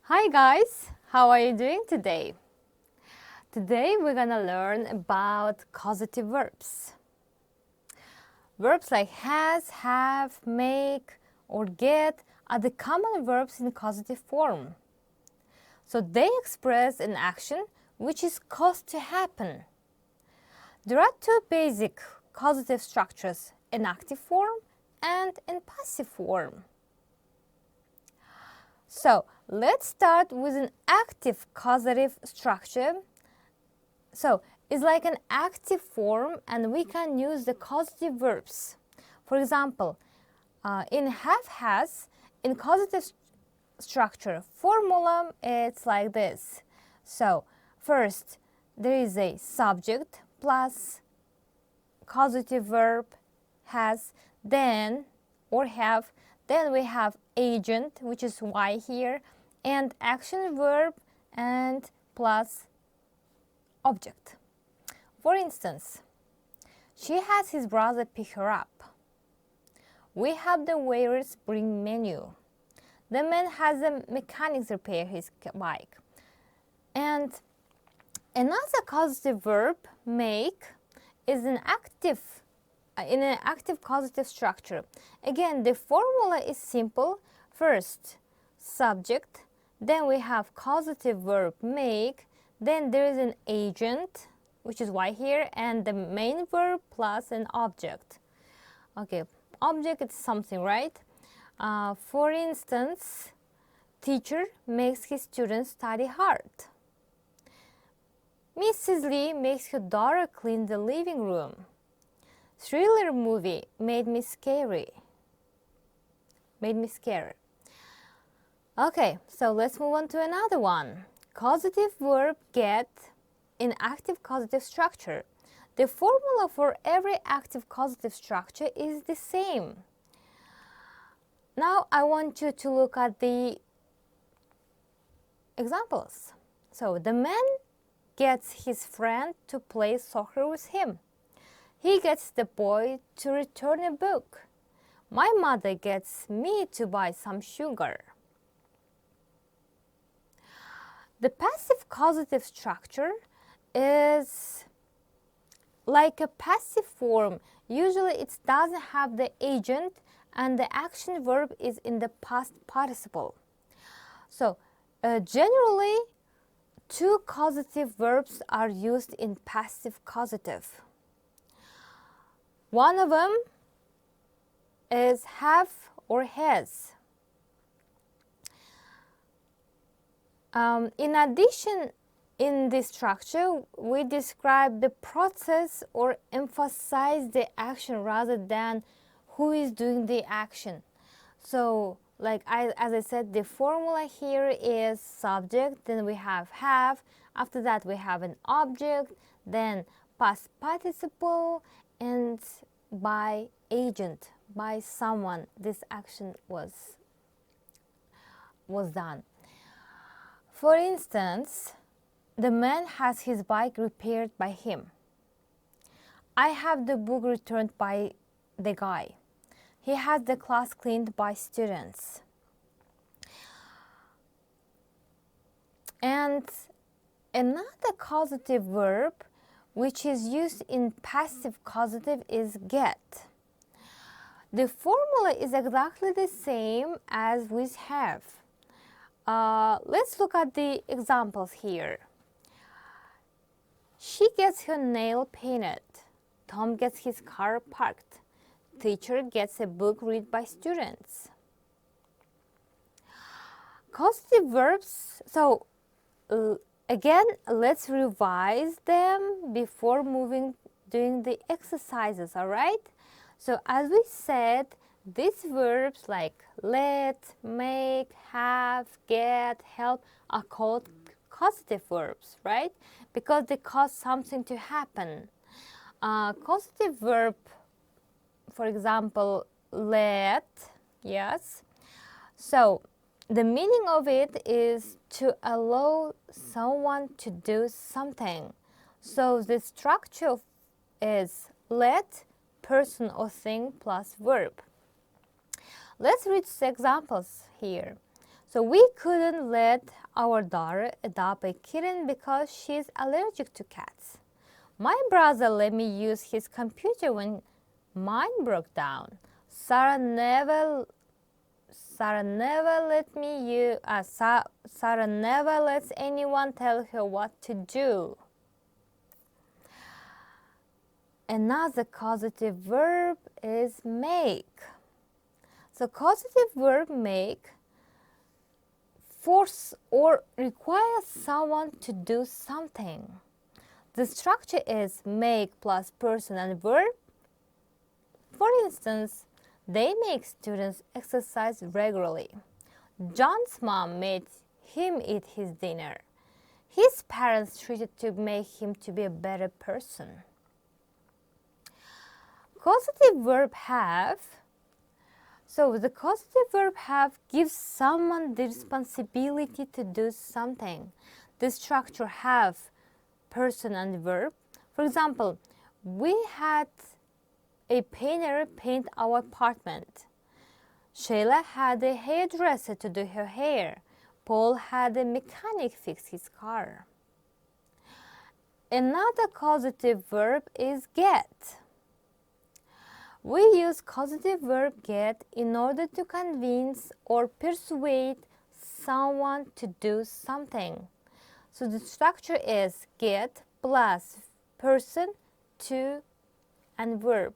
Hi guys, how are you doing today? Today we're gonna learn about causative verbs. Verbs like has, have, make, or get are the common verbs in causative form. So they express an action which is caused to happen. There are two basic causative structures, in active form and in passive form. So let's start with an active causative structure. So it's like an active form and we can use the causative verbs. For example, in have has, in causative structure formula, it's like this. So first there is a subject plus causative verb has, then or have, then we have agent, which is Y here, and action verb and plus object. For instance, she has his brother pick her up. We have the waiters bring menu. The man has the mechanics repair his bike. And another causative verb, make, is an active in an active causative structure. Again, the formula is simple. First, subject, then we have causative verb make, then there is an agent, which is Y here, and the main verb plus an object. Okay, object is something, right? For instance, teacher makes his students study hard. Mrs. Lee makes her daughter clean the living room. Thriller movie made me scary. Okay, so let's move on to another one. Causative verb get in active causative structure. The formula for every active causative structure is the same. Now I want you to look at the examples. So the man gets his friend to play soccer with him. He gets the boy to return a book. My mother gets me to buy some sugar. The passive causative structure is like a passive form. Usually it doesn't have the agent and the action verb is in the past participle. So generally, two causative verbs are used in passive causative. One of them is have or has. In addition, in this structure, we describe the process or emphasize the action rather than who is doing the action. So, as I said, the formula here is subject, then we have. After that, we have an object, then past participle, and by agent, by someone, this action was done. For instance, the man has his bike repaired by him. I have the book returned by the guy. He has the class cleaned by students. And another causative verb which is used in passive causative is get. The formula is exactly the same as with have. Let's look at the examples here. She gets her nail painted. Tom gets his car parked. Teacher gets a book read by students. Causative verbs, so again, let's revise them before doing the exercises, all right? So as we said, these verbs like let, make, have, get, help are called causative verbs, right? Because they cause something to happen. Causative verb, for example, let, yes. So the meaning of it is to allow someone to do something. So the structure is let, person or thing plus verb. Let's read the examples here. So we couldn't let our daughter adopt a kitten because she's allergic to cats. My brother let me use his computer when mine broke down. Sarah never lets anyone tell her what to do. Another causative verb is make. So causative verb make force or require someone to do something. The structure is make plus person and verb. For instance, they make students exercise regularly. John's mom made him eat his dinner. His parents treated to make him to be a better person. Causative verb have. So the causative verb have gives someone the responsibility to do something. The structure have person and verb. For example, we had a painter paint our apartment. Shayla had a hairdresser to do her hair. Paul had a mechanic fix his car. Another causative verb is get. We use causative verb get in order to convince or persuade someone to do something. So the structure is get plus person, to, and verb.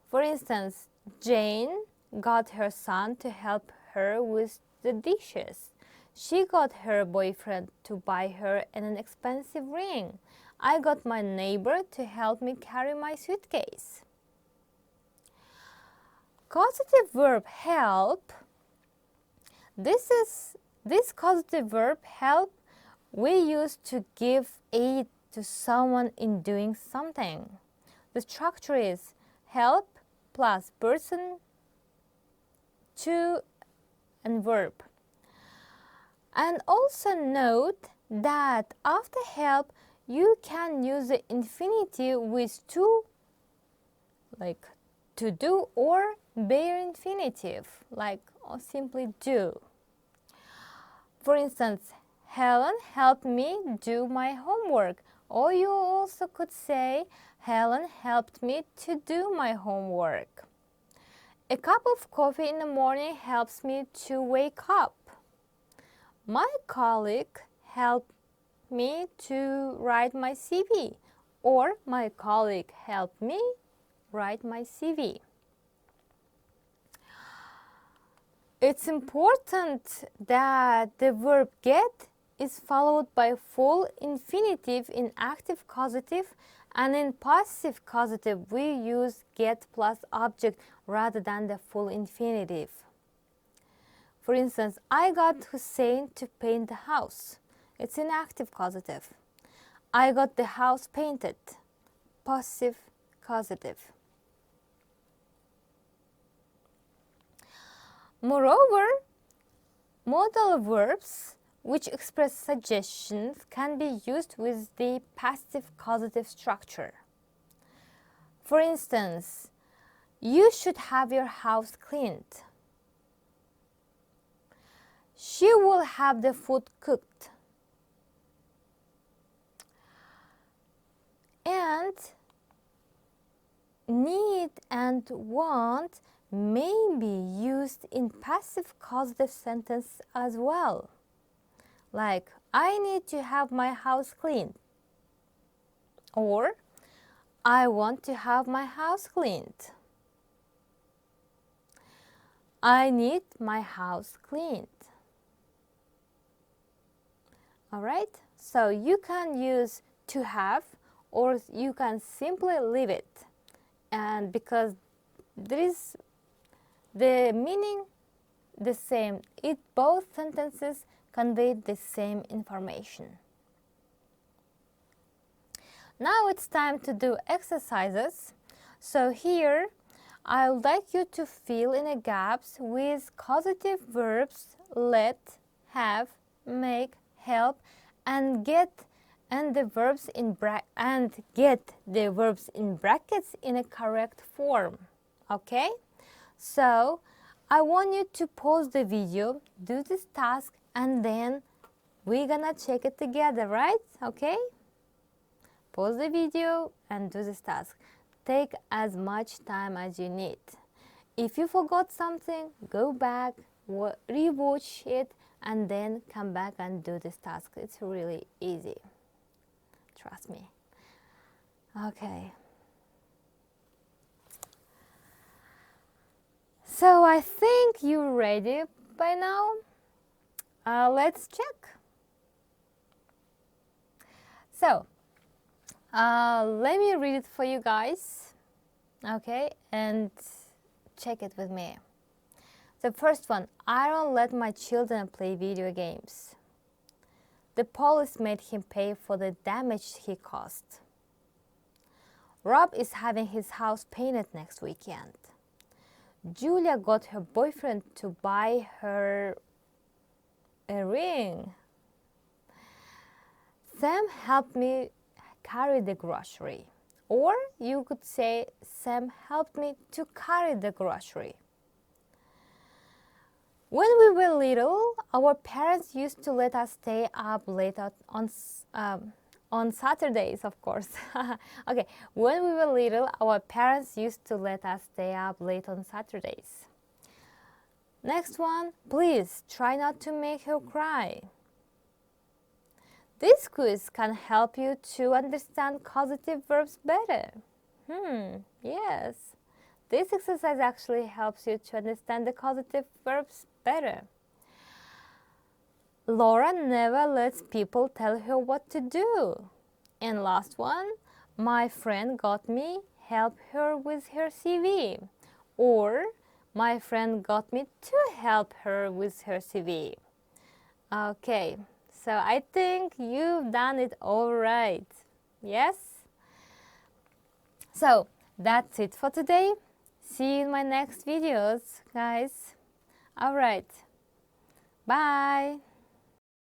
For instance, Jane got her son to help her with the dishes. She got her boyfriend to buy her an expensive ring. I got my neighbor to help me carry my suitcase. Causative verb help. This causative verb help we use to give aid to someone in doing something. The structure is help plus person, to, and verb. And also note that after help you can use the infinitive with to, like to do, or bare infinitive, like simply do. For instance, Helen helped me do my homework. Or you also could say, Helen helped me to do my homework. A cup of coffee in the morning helps me to wake up. My colleague helped me to write my CV. Or my colleague helped me write my CV. It's important that the verb get is followed by full infinitive in active causative, and in passive causative we use get plus object rather than the full infinitive. For instance, I got Hussein to paint the house. It's in active causative. I got the house painted. Passive causative. Moreover, modal verbs which express suggestions can be used with the passive causative structure. For instance, you should have your house cleaned. She will have the food cooked. And need and want may be used in passive causative sentence as well. Like, I need to have my house cleaned. Or, I want to have my house cleaned. I need my house cleaned. Alright, so you can use to have, or you can simply leave it. And because there is the meaning the same, both sentences convey the same information. Now it's time to do exercises. So here I would like you to fill in the gaps with causative verbs let, have, make, help, and get the verbs in brackets in a correct form. Okay? So I want you to pause the video, do this task, and then we're gonna check it together, right? Okay? Pause the video and do this task. Take as much time as you need. If you forgot something, go back, rewatch it, and then come back and do this task. It's really easy. Trust me. Okay. So I think you're ready by now. Let's check. So, let me read it for you guys. Okay, and check it with me. The first one, I don't let my children play video games. The police made him pay for the damage he caused. Rob is having his house painted next weekend. Julia got her boyfriend to buy her a ring. Sam helped me carry the grocery. Or you could say, Sam helped me to carry the grocery. When we were little, our parents used to let us stay up late on Saturdays, of course. Okay, when we were little, our parents used to let us stay up late on Saturdays. Next one, please try not to make her cry. This quiz can help you to understand causative verbs better. Yes. This exercise actually helps you to understand the causative verbs better. Laura never lets people tell her what to do. And last one, my friend got me help her with her CV. Or my friend got me to help her with her CV. Okay, so I think you've done it all right. Yes? So that's it for today. See you in my next videos, guys. All right. Bye.